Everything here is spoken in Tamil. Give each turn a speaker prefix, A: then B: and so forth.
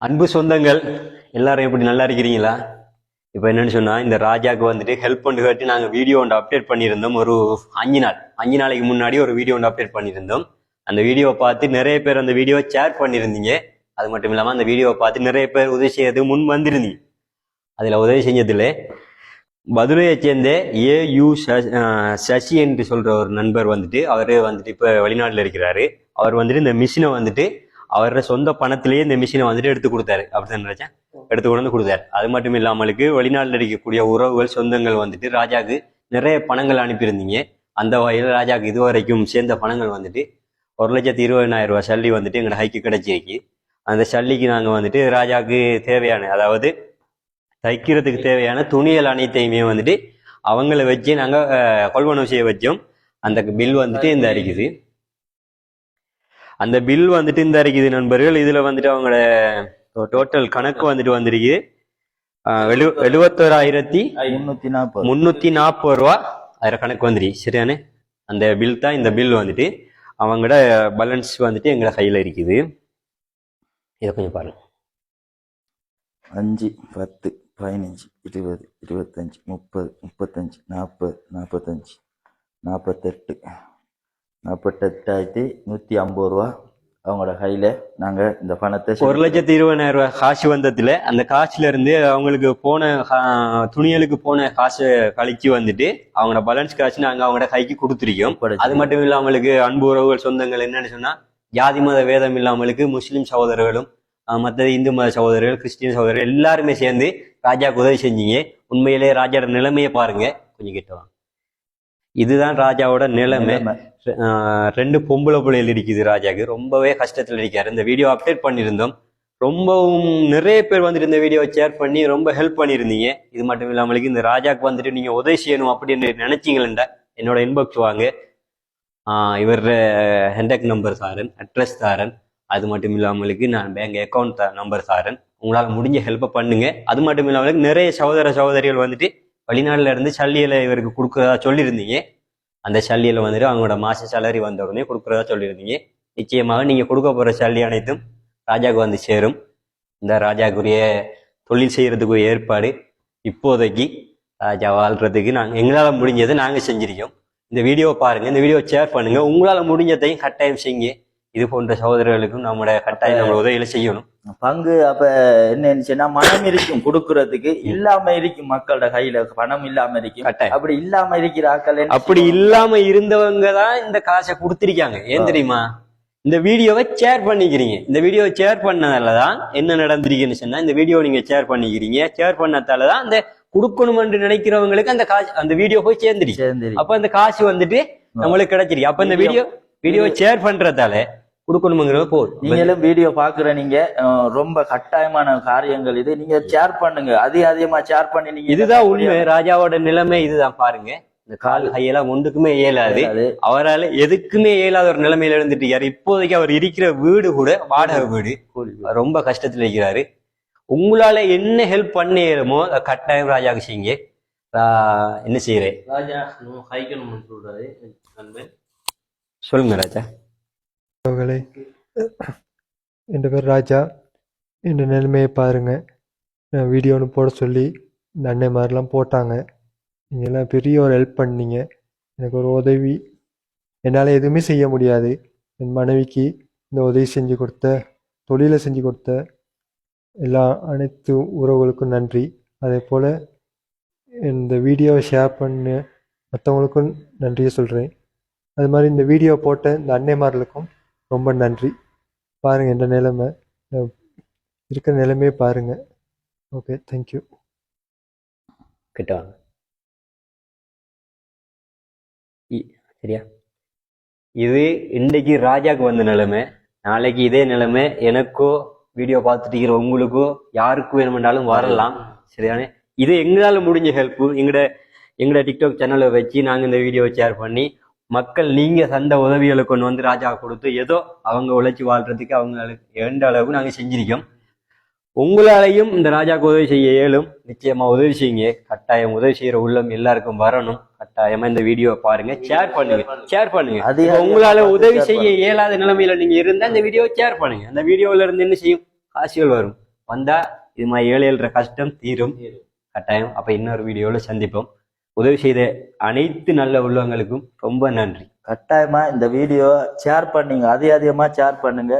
A: அன்பு சொந்தங்கள் எல்லாரும் எப்படி நல்லா இருக்கிறீங்களா? இப்போ என்னன்னு சொன்னா இந்த ராஜாக்கு வந்துட்டு ஹெல்ப் பண்ணி கேட்டு நாங்கள் வீடியோ ஒன்று அப்டேட் பண்ணியிருந்தோம். ஒரு 5 நாளைக்கு முன்னாடி ஒரு வீடியோ ஒன்று அப்டேட் பண்ணியிருந்தோம். அந்த வீடியோவை பார்த்து நிறைய பேர் அந்த வீடியோவை ஷேர் பண்ணியிருந்தீங்க. அது மட்டும் இல்லாமல் அந்த வீடியோவை பார்த்து நிறைய பேர் உதவி செய்யறதுக்கு முன் வந்திருந்தீங்க. அதில் உதவி செஞ்சதுல மதுரையை சேர்ந்த ஏ.யு. சசி என்று சொல்ற ஒரு நண்பர் வந்துட்டு அவரு வந்துட்டு இப்போ வெளிநாட்டில் இருக்கிறாரு. அவர் வந்துட்டு இந்த மிஷினை வந்துட்டு அவரோட சொந்த பணத்திலேயே இந்த மிஷினை வந்துட்டு எடுத்து கொடுத்தாரு. அப்படிதான் நினைச்சேன், எடுத்து கொண்டு வந்து கொடுத்தாரு. அது மட்டும் இல்லாமலுக்கு வெளிநாட்டில் இருக்கக்கூடிய உறவுகள் சொந்தங்கள் வந்துட்டு ராஜாக்கு நிறைய பணங்கள் அனுப்பியிருந்தீங்க. அந்த வகையில் ராஜாக்கு இதுவரைக்கும் சேர்ந்த பணங்கள் வந்துட்டு 1,20,000 ரூபாய் சல்லி வந்துட்டு எங்களோட ஹைக்கு கிடைச்சிருக்கு. அந்த சல்லிக்கு நாங்கள் வந்துட்டு ராஜாவுக்கு தேவையான, அதாவது தைக்கிறதுக்கு தேவையான துணிகள் அனைத்தையுமே வந்துட்டு அவங்கள வச்சு நாங்கள் கொள்வனவு செய்ய வச்சோம். அந்த பில் வந்துட்டு இந்த அறிக்குது. அந்த பில் வந்துட்டு இந்த அறிக்குது நண்பர்கள். இதுல வந்துட்டு அவங்களோட டோட்டல் கணக்கு வந்துட்டு வந்திருக்கு 71,340 ரூபா. அதில் கணக்கு வந்துருக்கு. சரியானே? அந்த பில் தான் இந்த பில் வந்துட்டு அவங்களோட பேலன்ஸ் வந்துட்டு எங்களை கையில் இருக்குது. இதை கொஞ்சம் பாருங்க.
B: 5, 10, 15, 20, 25, 30, 35, 40, 45, 48, 48,150 ரூபா அவங்களோட கையில நாங்க இந்த பணத்தை
A: 1,20,000 ரூபாய் காசு வந்ததுல அந்த காசுல இருந்து அவங்களுக்கு போன துணிகளுக்கு போன காசு கழிச்சு வந்துட்டு அவங்களோட பேலன்ஸ் காசு நாங்க அவங்களோட கைக்கு கொடுத்துருக்கோம். அது மட்டும் இல்ல அவங்களுக்கு அன்பு உறவுகள் சொந்தங்கள் என்னன்னு சொன்னா ஜாதி மத வேதம் இல்லாமலுக்கு முஸ்லிம் சகோதரர்களும் மற்ற இந்து மத சகோதரர்கள் கிறிஸ்டின் சகோதரர்கள் எல்லாருமே சேர்ந்து ராஜாவுக்கு உதவி செஞ்சீங்க. உண்மையிலே ராஜாவோட நிலைமையை பாருங்க. கொஞ்சம் கிட்டவாங்க. இதுதான் ராஜாவோட நிலைமை. 2 பொம்பளை பிள்ளைகள் இருக்குது. ராஜாக்கு ரொம்பவே கஷ்டத்தில் இருக்காரு. இந்த வீடியோ அப்டேட் பண்ணியிருந்தோம். ரொம்பவும் நிறைய பேர் வந்துட்டு இந்த வீடியோவை ஷேர் பண்ணி ரொம்ப ஹெல்ப் பண்ணியிருந்தீங்க. இது மட்டும் இல்லாமலுக்கு இந்த ராஜாக்கு வந்துட்டு நீங்க உதவி செய்யணும் அப்படின்னு நினைச்சீங்களா என்னோட இன்பாக்ஸ் வாங்க. இவர் ஹெண்டக் நம்பர் தாரன், அட்ரஸ் தாரன். அது மட்டும் இல்லாமலுக்கு நான் பேங்க் அக்கௌண்ட் நம்பர் தாரன். உங்களால் முடிஞ்ச ஹெல்ப்பை பண்ணுங்க. அது மட்டும் இல்லாமலுக்கு நிறைய சகோதரிகள் வந்துட்டு வெளிநாட்டுல இருந்து சல்லியில இவருக்கு கொடுக்குறதா சொல்லியிருந்தீங்க. அந்த சல்லியில வந்துட்டு அவங்களோட மாச சேலரி வந்த உடனே கொடுக்குறதா சொல்லியிருந்தீங்க. நிச்சயமாக நீங்க கொடுக்க போற சல்லி அனைத்தும் ராஜாவுக்கு வந்து சேரும். இந்த ராஜாக்குரிய தொழில் செய்யறதுக்குரிய ஏற்பாடு இப்போதைக்கு ராஜா வாழ்றதுக்கு எங்களால் முடிஞ்சதை நாங்க செஞ்சிருக்கோம். இந்த வீடியோவை பாருங்க, இந்த வீடியோ ஷேர் பண்ணுங்க. உங்களால முடிஞ்சதையும் கட்டாயம் செய்யுங்க. இது போன்ற சகோதரர்களுக்கும் நம்மளோட கட்டாயம் நம்ம உதவியில செய்யணும்.
B: பங்கு அப்ப என்ன மனம் இருக்கும் கொடுக்கறதுக்கு, இல்லாம இருக்கும் மக்களோட கையில பணம் இல்லாம இருக்கும். அப்படி இல்லாம இருக்கிற ஆக்கள்,
A: அப்படி இல்லாம இருந்தவங்க தான் இந்த காசை கொடுத்திருக்காங்க. ஏன் தெரியுமா? இந்த வீடியோவை ஷேர் பண்ணிக்கிறீங்க. இந்த வீடியோவை ஷேர் பண்ணதாலதான் என்ன நடந்திருக்குன்னு சொன்னா, இந்த வீடியோ நீங்க ஷேர் பண்ணிக்கிறீங்க. ஷேர் பண்ணதாலதான் அந்த கொடுக்கணும் என்று நினைக்கிறவங்களுக்கு அந்த காசு, அந்த வீடியோ போய் சேர்ந்துருக்கு. அப்ப அந்த காசு வந்துட்டு நம்மளுக்கு கிடைச்சிருக்கு. அப்ப இந்த வீடியோ ஷேர் பண்றதால கொடுக்கணுங்கிறத போதும்.
B: நீங்களும் வீடியோ பாக்குற நீங்க ரொம்ப கட்டாயமான காரியங்கள் இது. நீங்க ஷேர் பண்ணுங்க, அதிகமா ஷேர் பண்ணி நீங்க.
A: இதுதான் உண்மை. ராஜாவோட நிலைமை இதுதான். பாருங்க, இந்த கால் கையெல்லாம் ஒன்றுக்குமே இயலாது. அவரால் எதுக்குமே இயலாத ஒரு நிலைமையில இருந்துட்டு இருக்காரு. இப்போதைக்கு அவர் இருக்கிற வீடு கூட வாடகை வீடு. ரொம்ப கஷ்டத்துல இருக்கிறாரு. உங்களால என்ன ஹெல்ப் பண்ணேமோ கட்டாயம் ராஜாவுக்கு செய்யுங்க. என்ன செய்யறேன் ராஜா சொல்றாரு. சொல்லுங்க ராஜா.
C: என் பேர் ராஜா. என் நிலைமையை பாருங்க. நான் வீடியோன்னு போட சொல்லி இந்த அண்ணன் மாதிரிலாம் போட்டாங்க. நீங்கள்லாம் பெரிய ஒரு ஹெல்ப் பண்ணீங்க. எனக்கு ஒரு உதவி. என்னால் எதுவுமே செய்ய முடியாது. என் மனைவிக்கு இந்த உதவி செஞ்சு கொடுத்த, தொழிலை செஞ்சு கொடுத்த அனைத்து உறவுகளுக்கும் நன்றி. அதே போல் இந்த வீடியோவை ஷேர் பண்ண மற்றவங்களுக்கும் நன்றியை சொல்கிறேன். அது மாதிரி இந்த வீடியோ போட்ட இந்த அன்னைமார்களுக்கும் ரொம்ப நன்றி. பாருங்கள் என்ற நிலைமை, இருக்கிற நிலைமையே பாருங்கள். Okay, thank you.
A: கிட்டவாங்க. சரியா? இது இன்றைக்கு ராஜாவுக்கு வந்த நிலைமை. நாளைக்கு இதே நிலைமை எனக்கோ வீடியோ பார்த்துட்டு இருக்கிற உங்களுக்கோ யாருக்கு வேணுமென்றாலும் வரலாம். சரியானே? இது எங்களால் முடிஞ்ச ஹெல்ப்பு. எங்களோட டிக்டாக் சேனலை வச்சு நாங்கள் இந்த வீடியோவை ஷேர் பண்ணி மக்கள் நீங்க சந்த உதவிகளை கொண்டு வந்து ராஜா கொடுத்து ஏதோ அவங்க உழைச்சி வாழ்றதுக்கு அவங்களுக்கு எந்த அளவுக்கு நாங்கள் செஞ்சிருக்கோம். உங்களாலையும் இந்த ராஜாவுக்கு உதவி செய்ய இயலும். நிச்சயமா உதவி செய்யுங்க. கட்டாயம் உதவி செய்யற உள்ளம் எல்லாருக்கும் வரணும். கட்டாயமா இந்த வீடியோவை பாருங்க, ஷேர் பண்ணுங்க. உங்களால உதவி செய்ய இயலாத நிலைமையில நீங்க இருந்தா இந்த வீடியோவை ஷேர் பண்ணுங்க. அந்த வீடியோல இருந்து என்ன செய்யும்? காசுகள் வரும். வந்தா இது மாதிரி ஏழை கஷ்டம் தீரும் கட்டாயம். அப்ப இன்னொரு வீடியோல சந்திப்போம். உதவி செய்த அனைத்து நல்ல உள்ளவங்களுக்கும் ரொம்ப நன்றி.
B: கட்டாயமா இந்த வீடியோ ஷேர் பண்ணீங்க, அதிகமா ஷேர் பண்ணுங்க.